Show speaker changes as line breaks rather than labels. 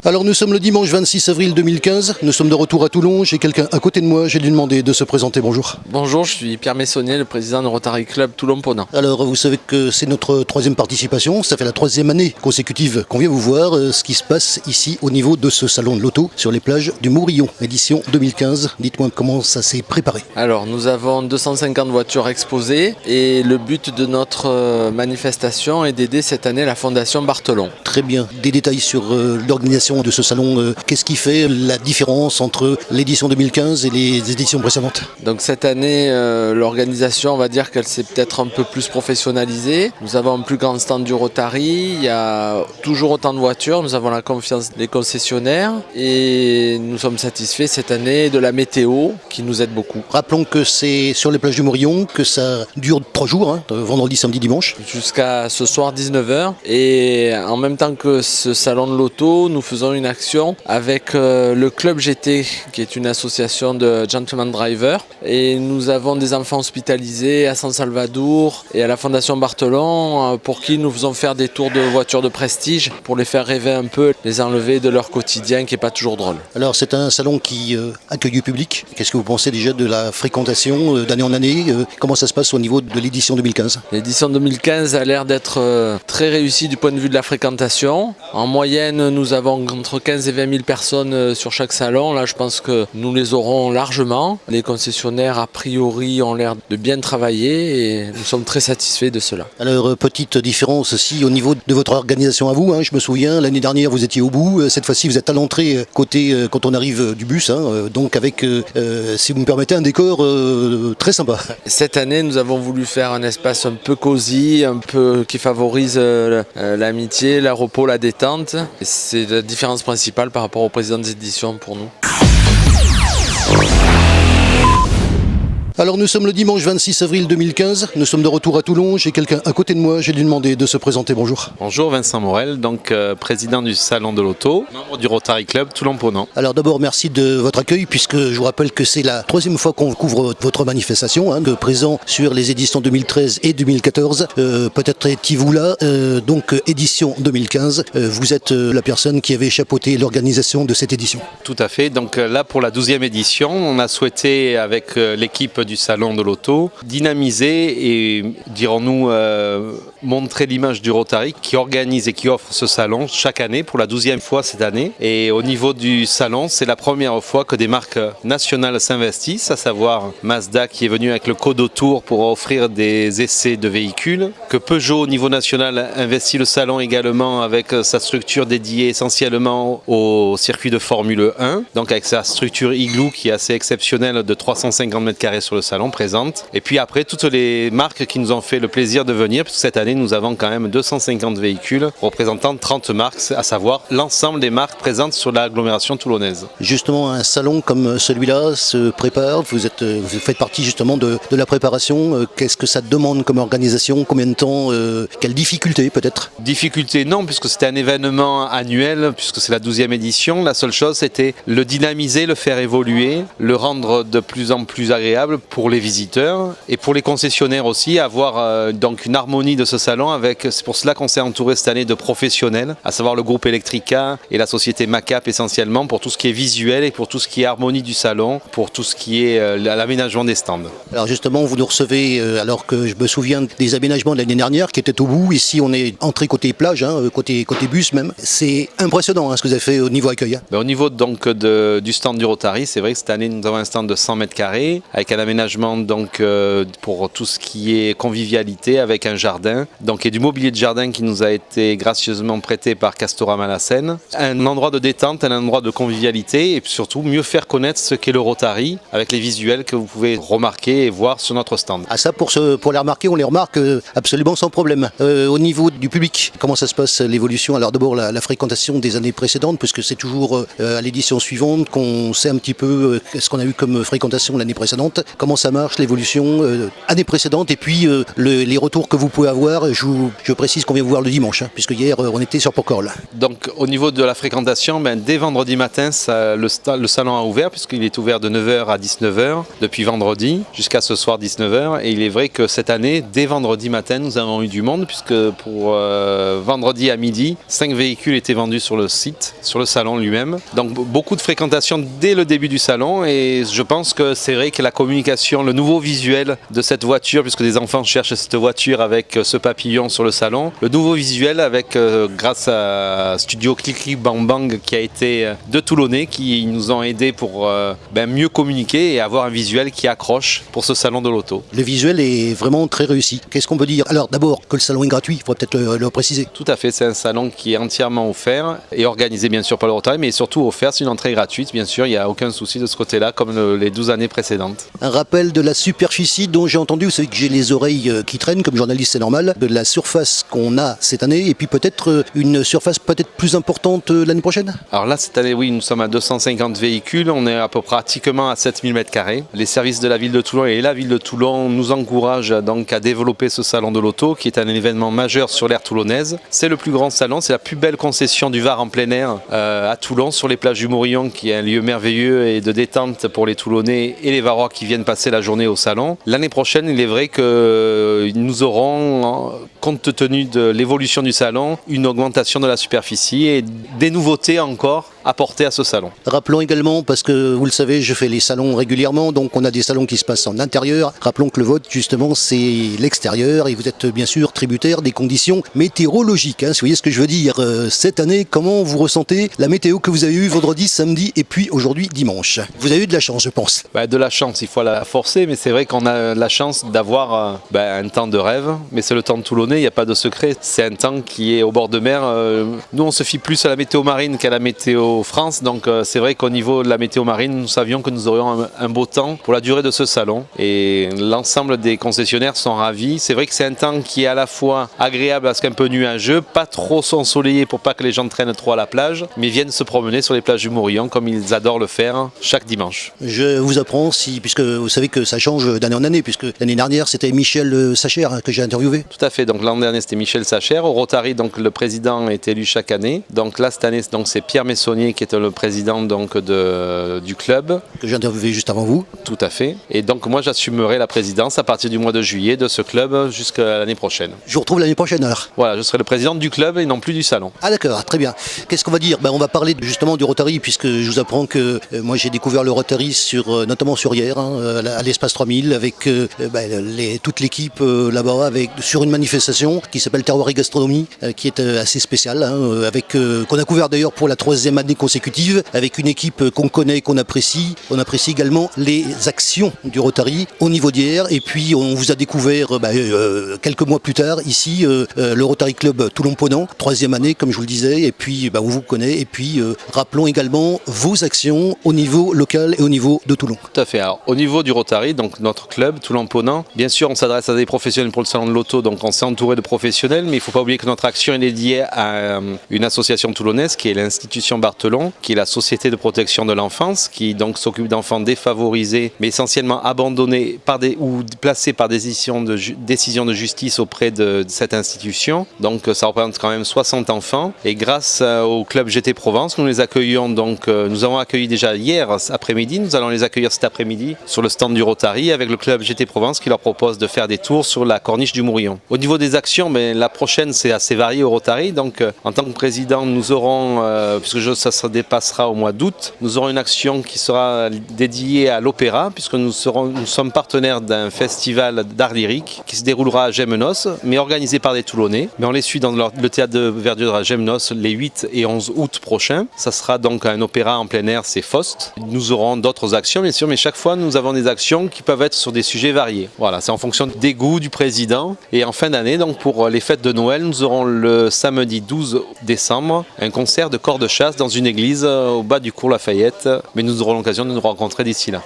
Alors nous sommes le dimanche 26 avril 2015, nous sommes de retour à Toulon, j'ai quelqu'un à côté de moi, j'ai lui demandé de se présenter, bonjour.
Bonjour, je suis Pierre Messonnier, le président du Rotary Club Toulon-Ponant.
Alors vous savez que c'est notre troisième participation, ça fait la troisième année consécutive qu'on vient vous voir ce qui se passe ici au niveau de ce salon de l'auto sur les plages du Mourillon, édition 2015. Dites-moi comment ça s'est préparé.
Alors nous avons 250 voitures exposées et le but de notre manifestation est d'aider cette année la Fondation Barthelon.
Très bien, des détails sur l'organisation de ce salon, qu'est-ce qui fait la différence entre l'édition 2015 et les éditions précédentes?
Donc cette année, l'organisation, on va dire qu'elle s'est peut-être un peu plus professionnalisée. Nous avons un plus grand stand du Rotary, il y a toujours autant de voitures, nous avons la confiance des concessionnaires et nous sommes satisfaits cette année de la météo qui nous aide beaucoup.
Rappelons que c'est sur les plages du Mourillon, que ça dure 3 jours, vendredi, samedi, dimanche.
Jusqu'à ce soir 19h et en même temps que ce salon de l'auto, nous faisons une action avec le Club GT qui est une association de gentleman drivers et nous avons des enfants hospitalisés à San Salvador et à la Fondation Barthelon pour qui nous faisons faire des tours de voitures de prestige pour les faire rêver un peu, les enlever de leur quotidien qui n'est pas toujours drôle.
Alors c'est un salon qui accueille du public. Qu'est-ce que vous pensez déjà de la fréquentation d'année en année? Comment ça se passe au niveau de l'édition 2015?
L'édition 2015 a l'air d'être très réussie du point de vue de la fréquentation. En moyenne, nous avons entre 15 et 20 000 personnes sur chaque salon. Là, je pense que nous les aurons largement. Les concessionnaires, a priori, ont l'air de bien travailler et nous sommes très satisfaits de cela.
Alors, petite différence aussi au niveau de votre organisation à vous. Je me souviens, l'année dernière, vous étiez au bout. Cette fois-ci, vous êtes à l'entrée, côté quand on arrive du bus. Donc, avec, si vous me permettez, un décor très sympa.
Cette année, nous avons voulu faire un espace un peu cosy, un peu qui favorise l'amitié, le repos, la détente. C'est la différence principale par rapport aux précédentes éditions pour nous.
Alors nous sommes le dimanche 26 avril 2015, nous sommes de retour à Toulon, j'ai quelqu'un à côté de moi, j'ai lui demandé de se présenter, bonjour.
Bonjour, Vincent Morel, donc président du salon de l'auto, membre du Rotary Club Toulon-Ponant.
Alors d'abord merci de votre accueil puisque je vous rappelle que c'est la troisième fois qu'on couvre votre manifestation, présent sur les éditions 2013 et 2014, peut-être étiez-vous là, donc édition 2015, vous êtes la personne qui avait chapeauté l'organisation de cette édition.
Tout à fait, donc là pour la 12e édition, on a souhaité avec l'équipe du salon de l'auto dynamiser et dirons-nous montrer l'image du Rotary qui organise et qui offre ce salon chaque année pour la 12e fois cette année. Et au niveau du salon, c'est la première fois que des marques nationales s'investissent, à savoir Mazda qui est venu avec le Code Autour pour offrir des essais de véhicules, que Peugeot au niveau national investit le salon également avec sa structure dédiée essentiellement au circuit de Formule 1, donc avec sa structure Igloo qui est assez exceptionnelle de 350 m² sur le salon présente. Et puis après, toutes les marques qui nous ont fait le plaisir de venir, puisque cette année, nous avons quand même 250 véhicules représentant 30 marques, à savoir l'ensemble des marques présentes sur l'agglomération toulonnaise.
Justement, un salon comme celui-là se prépare, vous faites partie justement de la préparation. Qu'est-ce que ça demande comme organisation? Combien de temps? Quelles difficultés peut-être?
Difficultés non, puisque c'était un événement annuel, puisque c'est la 12e édition. La seule chose, c'était le dynamiser, le faire évoluer, le rendre de plus en plus agréable pour les visiteurs et pour les concessionnaires aussi, avoir donc une harmonie de ce salon. C'est pour cela qu'on s'est entouré cette année de professionnels, à savoir le groupe Electrica et la société Macap essentiellement, pour tout ce qui est visuel et pour tout ce qui est harmonie du salon, pour tout ce qui est l'aménagement des stands. Alors
justement, vous nous recevez, alors que je me souviens des aménagements de l'année dernière qui étaient au bout. Ici, on est entré côté plage, côté bus même. C'est impressionnant ce que vous avez fait au niveau accueil.
Au niveau donc du stand du Rotary, c'est vrai que cette année, nous avons un stand de 100 m² avec un aménagement donc pour tout ce qui est convivialité avec un jardin, donc et du mobilier de jardin qui nous a été gracieusement prêté par Castorama La Seine. Un endroit de détente, un endroit de convivialité et puis surtout mieux faire connaître ce qu'est le Rotary avec les visuels que vous pouvez remarquer et voir sur notre stand.
Ah ça pour les remarquer, on les remarque absolument sans problème. Au niveau du public, comment ça se passe l'évolution? Alors d'abord la fréquentation des années précédentes, puisque c'est toujours à l'édition suivante qu'on sait un petit peu ce qu'on a eu comme fréquentation l'année précédente. comment ça marche, l'évolution, année précédente et puis les retours que vous pouvez avoir. Je précise qu'on vient vous voir le dimanche, puisque hier on était sur Pocorle.
Donc au niveau de la fréquentation, dès vendredi matin, le salon a ouvert, puisqu'il est ouvert de 9h à 19h depuis vendredi jusqu'à ce soir 19h. Et il est vrai que cette année, dès vendredi matin, nous avons eu du monde, puisque pour vendredi à midi, 5 véhicules étaient vendus sur le site, sur le salon lui-même. Donc beaucoup de fréquentation dès le début du salon, et je pense que c'est vrai que la communication, le nouveau visuel de cette voiture, puisque des enfants cherchent cette voiture avec ce papillon sur le salon, le nouveau visuel avec, grâce à Studio Clic Clic Bang Bang qui a été de Toulonnais, qui nous ont aidés pour mieux communiquer et avoir un visuel qui accroche pour ce salon de l'auto.
Le visuel est vraiment très réussi. Qu'est-ce qu'on peut dire? Alors d'abord que le salon est gratuit, il faut peut-être le préciser.
Tout à fait, c'est un salon qui est entièrement offert et organisé bien sûr par le Rotary, mais surtout offert, c'est une entrée gratuite bien sûr, il n'y a aucun souci de ce côté-là comme les 12 années précédentes.
Un rappel de la superficie dont j'ai entendu, vous savez que j'ai les oreilles qui traînent comme journaliste, c'est normal, de la surface qu'on a cette année et puis peut-être une surface peut-être plus importante l'année prochaine?
Alors là cette année oui, nous sommes à 250 véhicules, on est à peu pratiquement à 7000 m². Les services de la ville de Toulon et la ville de Toulon nous encouragent donc à développer ce salon de l'auto qui est un événement majeur sur l'aire toulonnaise. C'est le plus grand salon, c'est la plus belle concession du Var en plein air à Toulon sur les plages du Morillon, qui est un lieu merveilleux et de détente pour les Toulonnais et les Varois qui viennent passer la journée au salon. L'année prochaine, il est vrai que nous aurons, compte tenu de l'évolution du salon, une augmentation de la superficie et des nouveautés encore apportées à ce salon.
Rappelons également, parce que vous le savez, je fais les salons régulièrement, donc on a des salons qui se passent en intérieur. Rappelons que le vote, justement, c'est l'extérieur et vous êtes bien sûr tributaire des conditions météorologiques. Si vous voyez ce que je veux dire. Cette année, comment vous ressentez la météo que vous avez eue vendredi, samedi et puis aujourd'hui dimanche? Vous avez eu de la chance, je pense.
De la chance, il faut la forcer, mais c'est vrai qu'on a la chance d'avoir un temps de rêve, mais c'est le temps de Toulonnais, il n'y a pas de secret. C'est un temps qui est au bord de mer. Nous, on se fie plus à la météo marine qu'à la météo France, donc c'est vrai qu'au niveau de la météo marine, nous savions que nous aurions un beau temps pour la durée de ce salon et l'ensemble des concessionnaires sont ravis. C'est vrai que c'est un temps qui est à la fois agréable parce qu'un peu nuageux, pas trop ensoleillé pour pas que les gens traînent trop à la plage, mais viennent se promener sur les plages du Morillon comme ils adorent le faire chaque dimanche.
Je vous apprends, puisque vous savez que ça change d'année en année, puisque l'année dernière c'était Michel Sacher que j'ai interviewé.
Tout à fait, donc l'an dernier c'était Michel Sacher. Au Rotary, donc le président est élu chaque année. Donc là cette année donc, c'est Pierre Messonnier qui est le président donc, du club.
Que j'ai interviewé juste avant vous.
Tout à fait. Et donc moi j'assumerai la présidence à partir du mois de juillet de ce club jusqu'à l'année prochaine.
Je vous retrouve l'année prochaine alors.
Voilà, je serai le président du club et non plus du salon.
Ah d'accord, très bien. Qu'est-ce qu'on va dire? On va parler justement du Rotary, puisque je vous apprends que moi j'ai découvert le Rotary notamment sur hier, à l'espace 3000, avec toute l'équipe là-bas, sur une manifestation qui s'appelle Terroir et Gastronomie, qui est assez spéciale, qu'on a couvert d'ailleurs pour la 3e année consécutive, avec une équipe qu'on connaît et qu'on apprécie. On apprécie également les actions du Rotary au niveau d'hier, et puis on vous a découvert quelques mois plus tard ici le Rotary Club Toulon-Ponant, 3e année comme je vous le disais, et puis on vous connaît, et puis rappelons également vos actions au niveau local et au niveau de Toulon.
Tout à fait. Alors, au niveau du Rotary, donc notre club Toulon-Ponant, bien sûr on s'adresse à des professionnels pour le salon de l'auto, donc on s'est entouré de professionnels, mais il ne faut pas oublier que notre action est dédiée à une association toulonnaise qui est l'Institution Barthelon, qui est la Société de protection de l'enfance, qui donc s'occupe d'enfants défavorisés, mais essentiellement abandonnés ou placés par des décisions de justice auprès de cette institution. Donc ça représente quand même 60 enfants, et grâce au club GT Provence, nous les accueillons donc, nous avons accueilli déjà hier après-midi, nous allons les accueillir cet après-midi sur le stand du Rotary avec le club GT Provence qui leur propose de faire des tours sur la corniche du Morillon. Au niveau des actions, la prochaine c'est assez varié au Rotary, donc en tant que président nous aurons, puisque ça se dépassera au mois d'août, nous aurons une action qui sera dédiée à l'opéra, puisque nous sommes partenaires d'un festival d'art lyrique qui se déroulera à Gémenos, mais organisé par des Toulonnais. Mais on les suit dans le théâtre de Verdure à Gémenos les 8 et 11 août prochains. Ça sera donc un opéra en plein air, c'est Faust. Nous aurons d'autres actions bien sûr, mais chaque fois nous avons des actions qui peuvent être sur des sujets variés. Voilà, c'est en fonction des goûts du président. Et en fin d'année, donc pour les fêtes de Noël, nous aurons le samedi 12 décembre un concert de corps de chasse dans une église au bas du cours Lafayette. Mais nous aurons l'occasion de nous rencontrer d'ici là.